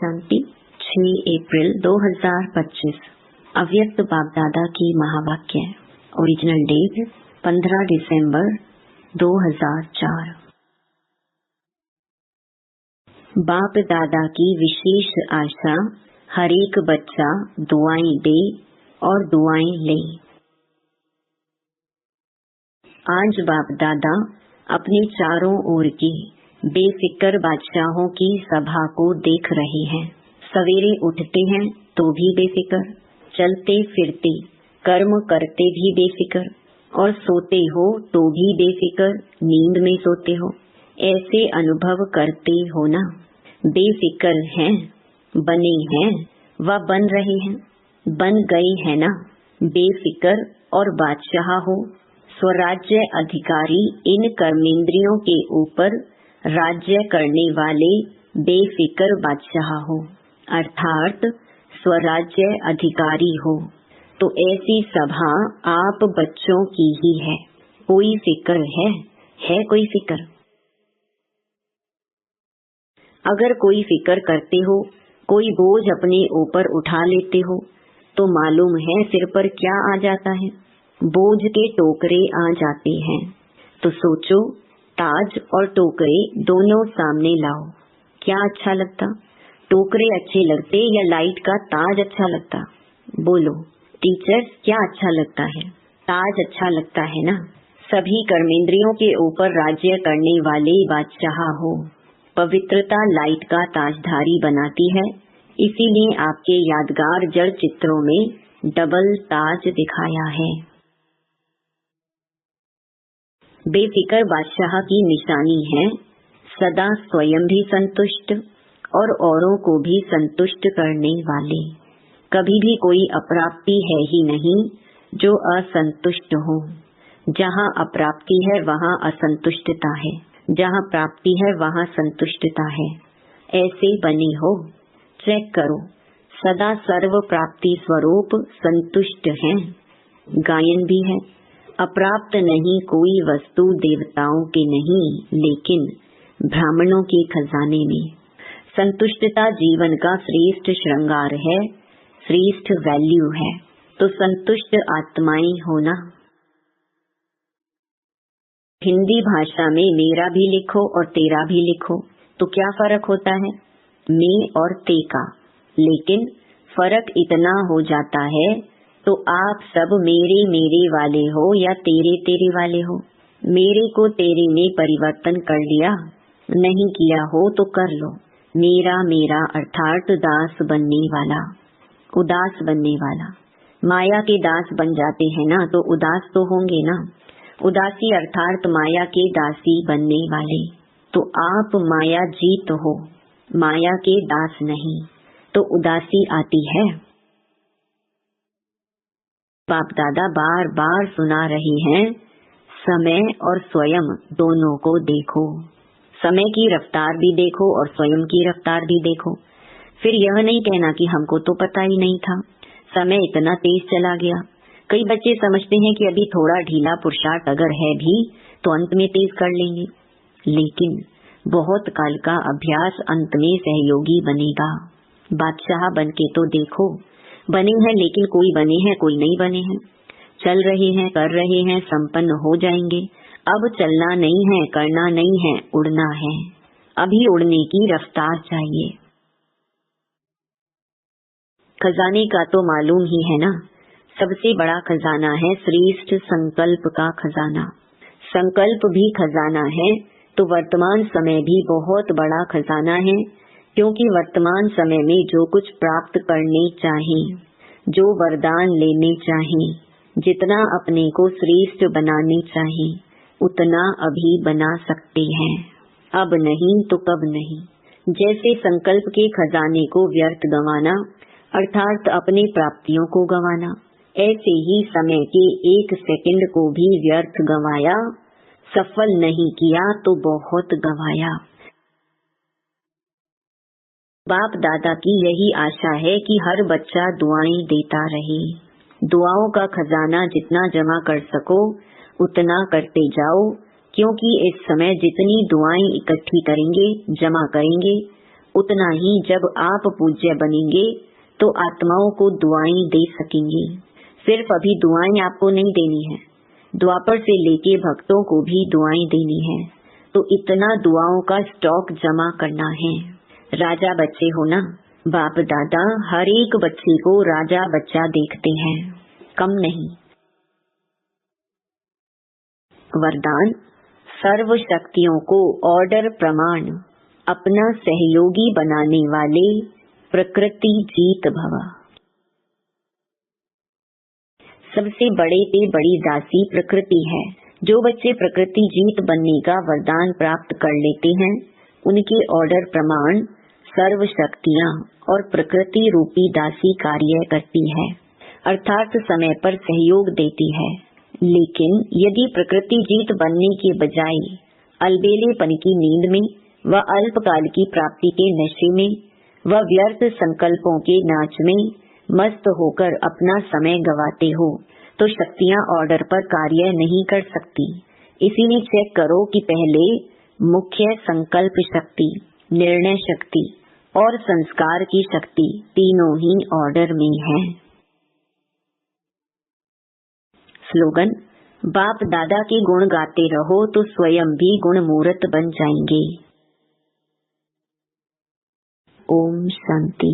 शांति 6 अप्रैल 2025। अव्यक्त बाप दादा की महावाक्य। ओरिजिनल डेट 15 दिसंबर 2004। बाप दादा की विशेष आशा, हर एक बच्चा दुआएं दे और दुआएं ले। आज बाप दादा अपने चारों ओर की बेफिक्र बादशाहों की सभा को देख रहे हैं। सवेरे उठते हैं तो भी बेफिक्र, चलते फिरते कर्म करते भी बेफिक्र, और सोते हो तो भी बेफिक्र, नींद में सोते हो। ऐसे अनुभव करते हो ना? बेफिक्र हैं, बने हैं व बन रहे हैं, बन गए हैं ना? बेफिक्र और बादशाह हो, स्वराज्य अधिकारी, इन कर्मेंद्रियों के ऊपर राज्य करने वाले बेफिक्र बादशाह हो, अर्थात स्वराज्य अधिकारी हो। तो ऐसी सभा आप बच्चों की ही है। कोई फिक्र है कोई फिक्र? अगर कोई फिक्र करते हो, कोई बोझ अपने ऊपर उठा लेते हो, तो मालूम है सिर पर क्या आ जाता है? बोझ के टोकरे आ जाते हैं। तो सोचो, ताज और टोकरे दोनों सामने लाओ, क्या अच्छा लगता? टोकरे अच्छे लगते या लाइट का ताज अच्छा लगता? बोलो टीचर्स, क्या अच्छा लगता है? ताज अच्छा लगता है ना? सभी कर्मेंद्रियों के ऊपर राज्य करने वाले बादशाह हो। पवित्रता लाइट का ताजधारी बनाती है, इसीलिए आपके यादगार जड़ चित्रों में डबल ताज दिखाया है। बेफिक्र बादशाह की निशानी है सदा स्वयं भी संतुष्ट और औरों को भी संतुष्ट करने वाले। कभी भी कोई अप्राप्ति है ही नहीं जो असंतुष्ट हो। जहाँ अप्राप्ति है वहाँ असंतुष्टता है, जहाँ प्राप्ति है वहाँ संतुष्टता है। ऐसे बने हो। चेक करो, सदा सर्व प्राप्ति स्वरूप संतुष्ट हैं। गायन भी है, अप्राप्त नहीं कोई वस्तु देवताओं के नहीं, लेकिन ब्राह्मणों के खजाने में। संतुष्टता जीवन का श्रेष्ठ श्रृंगार है, श्रेष्ठ वैल्यू है। तो संतुष्ट आत्माएं होना। हिंदी भाषा में मेरा भी लिखो और तेरा भी लिखो तो क्या फर्क होता है? मैं और ते का। लेकिन फर्क इतना हो जाता है, तो आप सब मेरे मेरे वाले हो या तेरे तेरे वाले हो। मेरे को तेरे में परिवर्तन कर लिया, नहीं किया हो तो कर लो। मेरा मेरा अर्थात दास बनने वाला, उदास बनने वाला। माया के दास बन जाते हैं ना, तो उदास तो होंगे ना। उदासी अर्थात माया के दासी बनने वाले। तो आप माया जीत हो, माया के दास नहीं, तो उदासी आती है। बाप दादा बार बार सुना रहे हैं, समय और स्वयं दोनों को देखो। समय की रफ्तार भी देखो और स्वयं की रफ्तार भी देखो। फिर यह नहीं कहना कि हमको तो पता ही नहीं था, समय इतना तेज चला गया। कई बच्चे समझते हैं कि अभी थोड़ा ढीला पुरुषार्थ अगर है भी तो अंत में तेज कर लेंगे, लेकिन बहुत काल का अभ्यास अंत में सहयोगी बनेगा। बादशाह बन के तो देखो, बने हैं लेकिन कोई बने हैं कोई नहीं बने हैं। चल रहे हैं, कर रहे हैं, संपन्न हो जाएंगे। अब चलना नहीं है, करना नहीं है, उड़ना है। अभी उड़ने की रफ्तार चाहिए। खजाने का तो मालूम ही है ना, सबसे बड़ा खजाना है श्रेष्ठ संकल्प का खजाना। संकल्प भी खजाना है तो वर्तमान समय भी बहुत बड़ा खजाना है, क्योंकि वर्तमान समय में जो कुछ प्राप्त करने चाहिए, जो वरदान लेने चाहिए, जितना अपने को श्रेष्ठ बनाने चाहिए, उतना अभी बना सकते हैं। अब नहीं तो कब नहीं। जैसे संकल्प के खजाने को व्यर्थ गंवाना अर्थात अपने प्राप्तियों को गंवाना, ऐसे ही समय के एक सेकंड को भी व्यर्थ गंवाया, सफल नहीं किया तो बहुत गंवाया। बाप दादा की यही आशा है कि हर बच्चा दुआएं देता रहे। दुआओं का खजाना जितना जमा कर सको उतना करते जाओ, क्योंकि इस समय जितनी दुआएं इकट्ठी करेंगे, जमा करेंगे, उतना ही जब आप पूज्य बनेंगे तो आत्माओं को दुआएं दे सकेंगे। सिर्फ अभी दुआएं आपको नहीं देनी है, द्वापर से लेके भक्तों को भी दुआएं देनी है। तो इतना दुआओं का स्टॉक जमा करना है। राजा बच्चे हो ना, बाप दादा हर एक बच्चे को राजा बच्चा देखते हैं, कम नहीं। वरदान, सर्व शक्तियों को ऑर्डर प्रमाण अपना सहयोगी बनाने वाले प्रकृति जीत भव। सबसे बड़े पे बड़ी दासी प्रकृति है। जो बच्चे प्रकृति जीत बनने का वरदान प्राप्त कर लेते हैं, उनके ऑर्डर प्रमाण सर्व शक्तियाँ और प्रकृति रूपी दासी कार्य करती है, अर्थात समय पर सहयोग देती है। लेकिन यदि प्रकृति जीत बनने के बजाय अलबेलेपन की नींद में व अल्पकाल की प्राप्ति के नशे में व व्यर्थ संकल्पों के नाच में मस्त होकर अपना समय गवाते हो, तो शक्तियाँ ऑर्डर पर कार्य नहीं कर सकती। इसीलिए चेक करो कि पहले मुख्य संकल्प शक्ति, निर्णय शक्ति और संस्कार की शक्ति तीनों ही ऑर्डर में है। स्लोगन, बाप दादा के गुण गाते रहो तो स्वयं भी गुण मूर्त बन जाएंगे। ओम शांति।